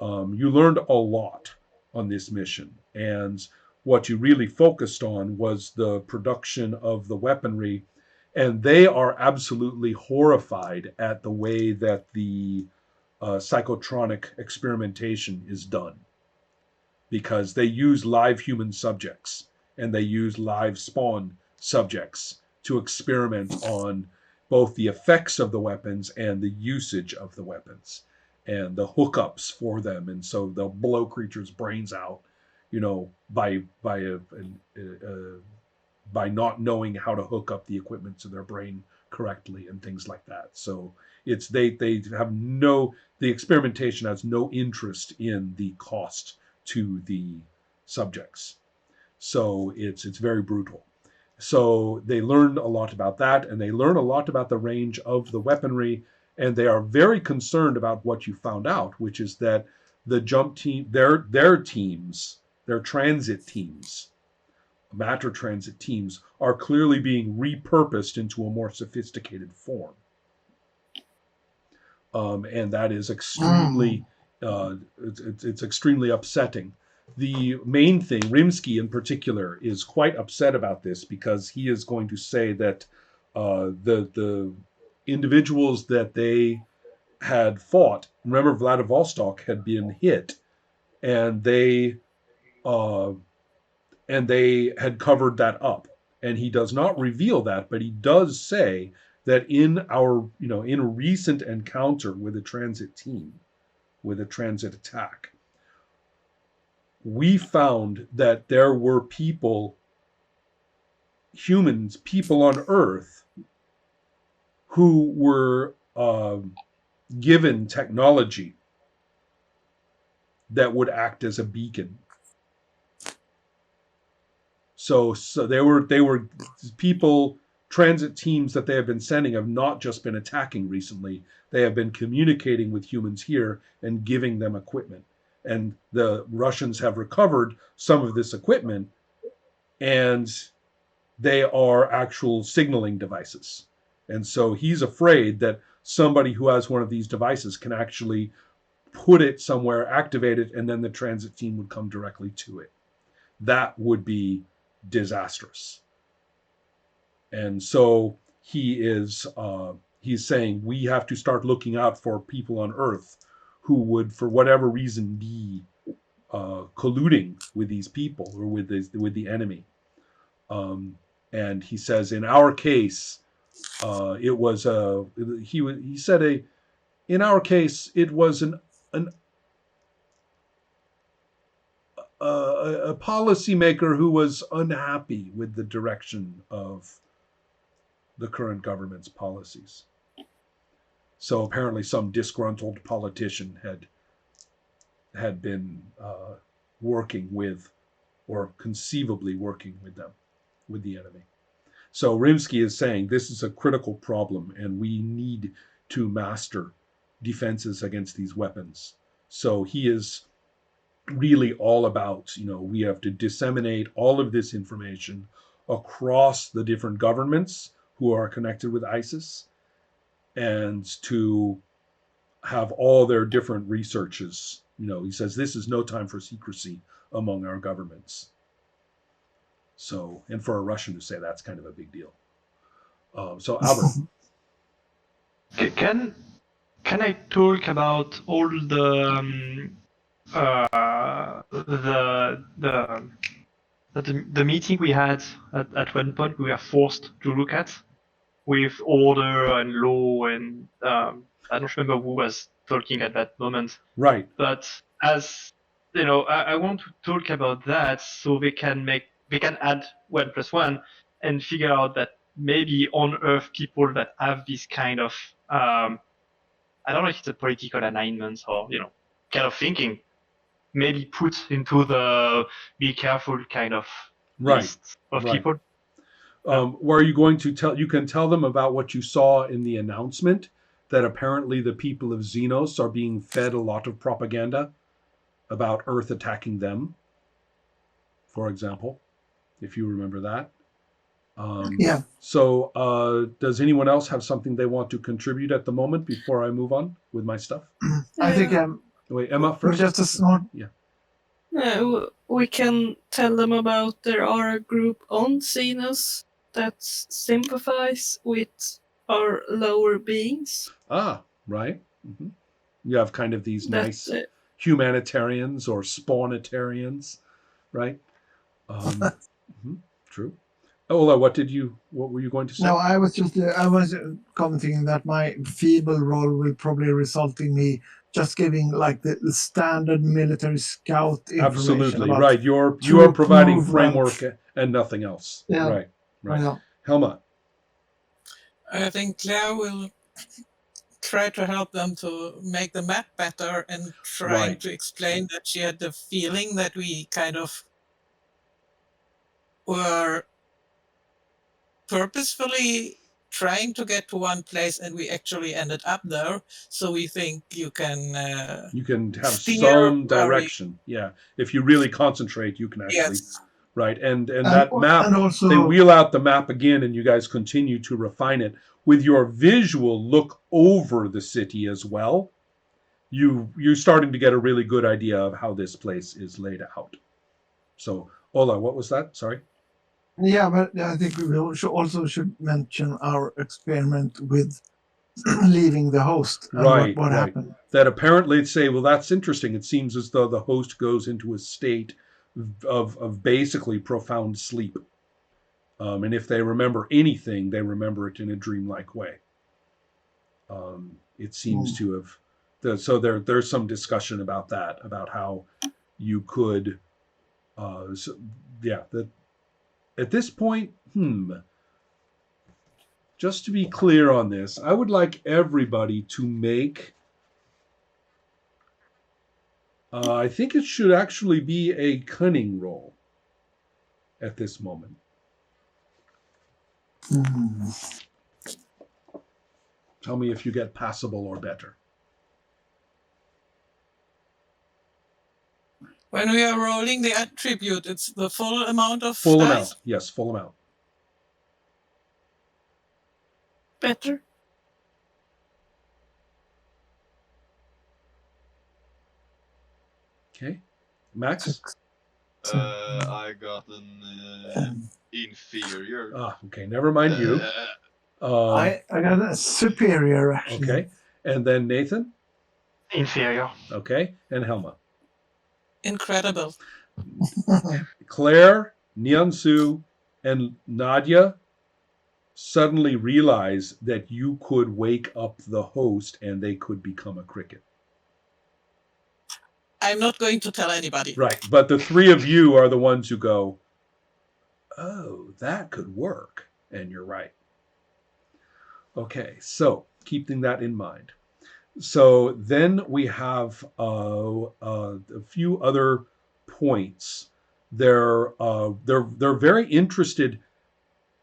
You learned a lot on this mission, and what you really focused on was the production of the weaponry, and they are absolutely horrified at the way that the psychotronic experimentation is done, because they use live human subjects and they use live spawn subjects to experiment on both the effects of the weapons and the usage of the weapons and the hookups for them. And so they'll blow creatures' brains out, by not knowing how to hook up the equipment to their brain correctly and things like that. So it's they have no the experimentation has no interest in the cost to the subjects. So it's very brutal. So they learn a lot about that, and they learn a lot about the range of the weaponry, and they are very concerned about what you found out, which is that the jump team, their teams, their transit teams, matter transit teams, are clearly being repurposed into a more sophisticated form. And that is extremely, it's extremely upsetting. The main thing, Rimsky in particular, is quite upset about this because he is going to say that the individuals that they had fought, remember Vladivostok had been hit, and they uh, had covered that up. And he does not reveal that, but he does say that in a recent encounter with a transit team, with a transit attack, we found that there were people on Earth who were given technology that would act as a beacon. So they were people, transit teams that they have been sending have not just been attacking recently. They have been communicating with humans here and giving them equipment. And the Russians have recovered some of this equipment, and they are actual signaling devices. And so he's afraid that somebody who has one of these devices can actually put it somewhere, activate it, and then the transit team would come directly to it. That would be disastrous. And so he's saying we have to start looking out for people on Earth who would, for whatever reason, be colluding with these people or with the enemy. And he says, in our case, it was he said in our case it was a policymaker who was unhappy with the direction of the current government's policies. So apparently some disgruntled politician had been working with, or conceivably working with them, with the enemy. So Rimsky is saying this is a critical problem, and we need to master defenses against these weapons. So he is really all about, we have to disseminate all of this information across the different governments who are connected with ISIS, and to have all their different researches. He says this is no time for secrecy among our governments. So, and for a Russian to say that's kind of a big deal. So Albert. Can I talk about all the meeting we had at one point we were forced to look at, with order and law, and I don't remember who was talking at that moment. Right. But as I want to talk about that so they can add 1+1 and figure out that maybe on Earth people that have this kind of I don't know if it's a political alignment or kind of thinking, maybe put into the be careful kind of list of people. Where you going to tell? You can tell them about what you saw in the announcement, that apparently the people of Xenos are being fed a lot of propaganda about Earth attacking them, for example, if you remember that. Yeah. So does anyone else have something they want to contribute at the moment before I move on with my stuff? I think Wait, Emma first. Just a small. We can tell them about there are a group on Xenos that sympathize with our lower beings. Ah, right. Mm-hmm. You have kind of these That, nice humanitarians or spawnitarians, right? Mhm, true. Ola, what were you going to say? No, I was commenting that my feeble role will probably result in me just giving like the standard military scout information. Absolutely, about right. You are troop providing movement. framework and nothing else. Yeah. Right. I know. Helma. I think Claire will try to help them to make the map better and trying Right. to explain that she had the feeling that we kind of were purposefully trying to get to one place and we actually ended up there. So we think you can have steer some where we- direction. Yeah. If you really concentrate, you can actually. Yes. Right. And that map, and also, they wheel out the map again and you guys continue to refine it. With your visual look over the city as well, you're starting to get a really good idea of how this place is laid out. So, Ola, what was that? Sorry. Yeah, but I think we should mention our experiment with leaving the host. And Right, what right. happened. That apparently it'd say, well, that's interesting. It seems as though the host goes into a state of basically profound sleep. And if they remember anything, they remember it in a dreamlike way. It seems to have. So there's some discussion about that, about how you could. At this point, just to be clear on this, I would like everybody to make. I think it should actually be a cunning roll at this moment. Tell me if you get passable or better. When we are rolling the attribute, it's the full amount of Full dice? amount. Yes, full amount. better. Okay. Max? I got an inferior. Okay. Never mind you. I got a superior, actually. Okay. And then Nathan? Inferior. Okay. And Helma? Incredible. Claire, Nyansu, and Nadia suddenly realize that you could wake up the host and they could become a cricket. I'm not going to tell anybody. Right. But the three of you are the ones who go, oh, that could work. And you're right. Okay. So keeping that in mind. So then we have a few other points. They're very interested.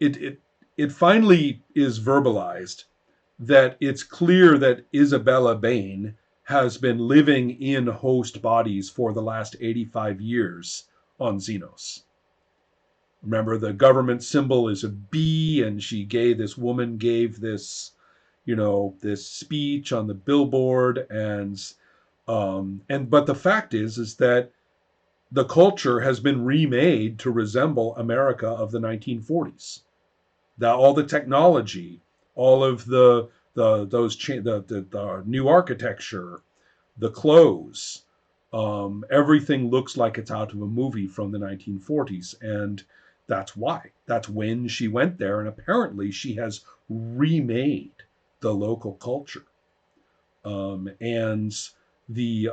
It finally is verbalized that it's clear that Isabella Bain has been living in host bodies for the last 85 years on Xenos. Remember, the government symbol is a bee, and this woman gave this, this speech on the billboard, but the fact is that the culture has been remade to resemble America of the 1940s. All the technology, all of the new architecture, the clothes, everything looks like it's out of a movie from the 1940s, and that's why. That's when she went there, and apparently she has remade the local culture, and the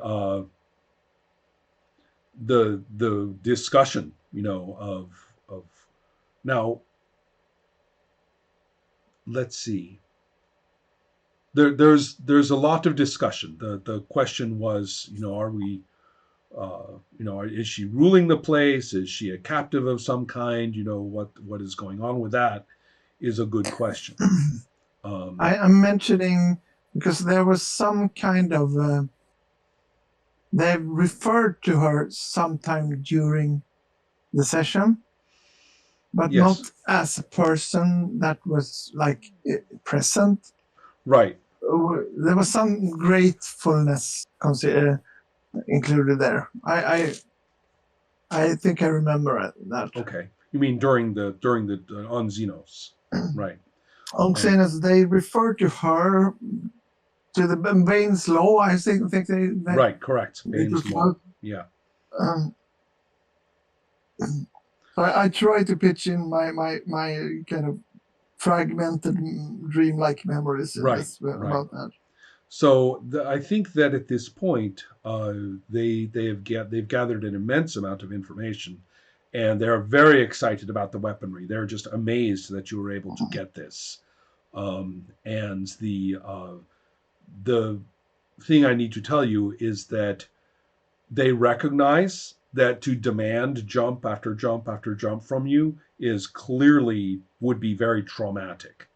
discussion, of now. Let's see. There's a lot of discussion. The question was, are we, is she ruling the place? Is she a captive of some kind? What is going on with that is a good question. I'm mentioning because there was some kind of they referred to her sometime during the session, but Yes. not as a person that was like present. Right. There was some gratefulness included there. I think I remember that. Okay, you mean during the on Xenos, right? On Xenos, they refer to her to the Bane's law. I think they Right, correct. Bane's was law. Yeah. I try to pitch in my kind of fragmented dreamlike memories Right, about that. So I think that at this point, they've gathered an immense amount of information, and they're very excited about the weaponry. They're just amazed that you were able to get this. And the thing I need to tell you is that they recognize that to demand jump after jump after jump from you is clearly would be very traumatic.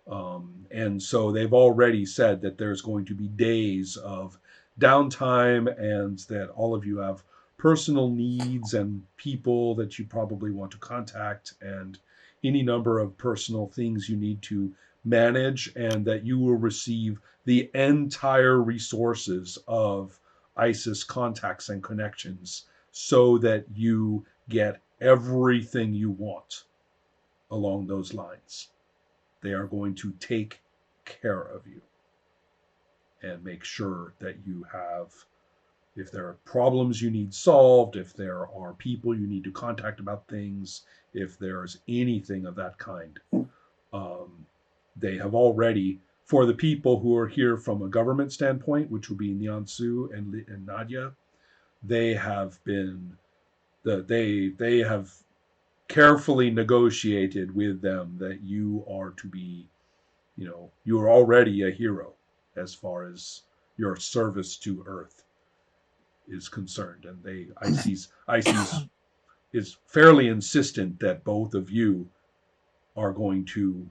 And so they've already said that there's going to be days of downtime and that all of you have personal needs and people that you probably want to contact and any number of personal things you need to manage, and that you will receive the entire resources of ISIS contacts and connections so that you get everything you want along those lines. They are going to take care of you and make sure that you have, if there are problems you need solved, if there are people you need to contact about things, if there's anything of that kind. They have already, for the people who are here from a government standpoint, which will be Nyansu and Nadia, they have been, they have carefully negotiated with them that you are to be, you are already a hero as far as your service to Earth is concerned. And ICES is fairly insistent that both of you are going to,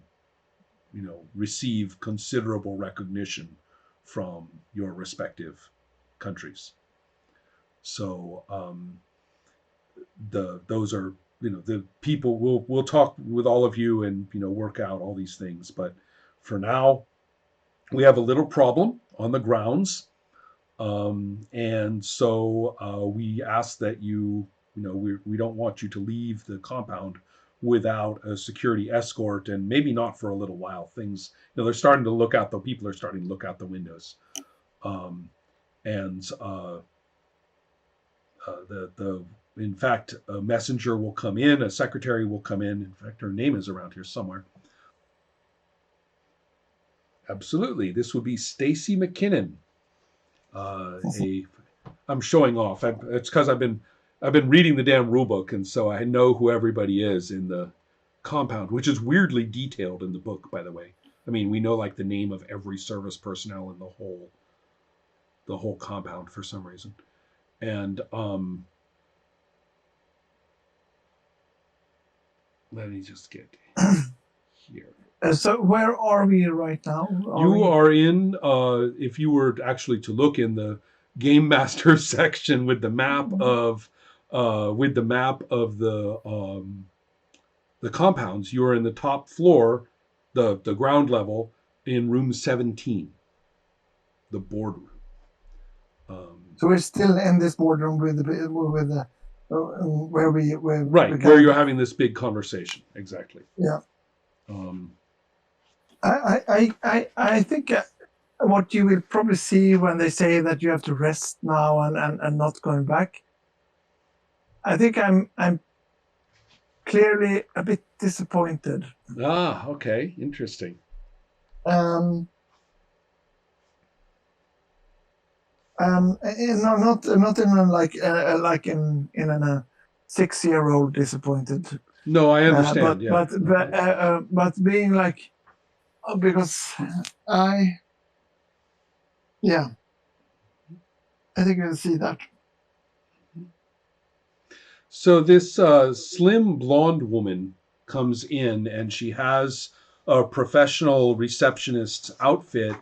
receive considerable recognition from your respective countries. So those are, the people we'll talk with all of you and work out all these things. But for now, we have a little problem on the grounds, and so we ask that we don't want you to leave the compound without a security escort, and maybe not for a little while. Things, they're starting to look out. The people are starting to look out the windows, and in fact, a messenger will come in, a secretary will come in. In fact, her name is around here somewhere. Absolutely, this would be Stacy McKinnon. I'm showing off. It's because I've been reading the damn rule book, and so I know who everybody is in the compound, which is weirdly detailed in the book, by the way. I mean, we know like the name of every service personnel in the whole compound for some reason. And let me just get here. So where are we right now? You are in, if you were actually to look in the Game Master section with the map of the compounds, you are in the top floor, the ground level, in room 17, the boardroom. So we're still in this boardroom with the where where you're having this big conversation. Exactly. Yeah. I think what you will probably see when they say that you have to rest now and not going back, I think I'm clearly a bit disappointed. Ah, okay, interesting. Not in like in a 6-year-old disappointed. No, I understand. But being like, because I think you'll see that. So this slim blonde woman comes in, and she has a professional receptionist's outfit.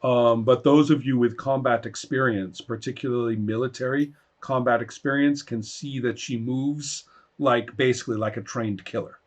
But those of you with combat experience, particularly military combat experience, can see that she moves basically like a trained killer.